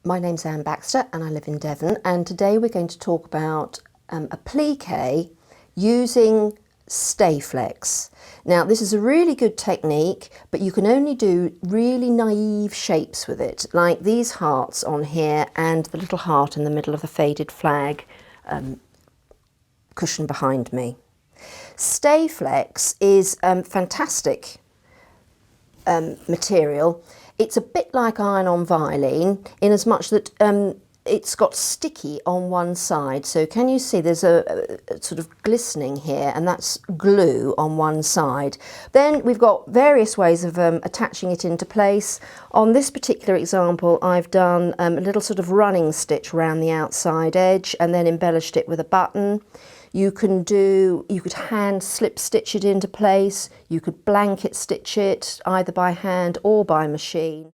My name's Anne Baxter and I live in Devon, and today we're going to talk about applique using Stayflex. Now this is a really good technique, but you can only do really naive shapes with it, like these hearts on here and the little heart in the middle of the faded flag cushion behind me. Stayflex is fantastic material. It's a bit like iron-on Vilene in as much that it's got sticky on one side. So can you see there's a sort of glistening here, and that's glue on one side. Then we've got various ways of attaching it into place. On this particular example, I've done a little sort of running stitch around the outside edge and then embellished it with a button. You could hand slip stitch it into place. You could blanket stitch it either by hand or by machine.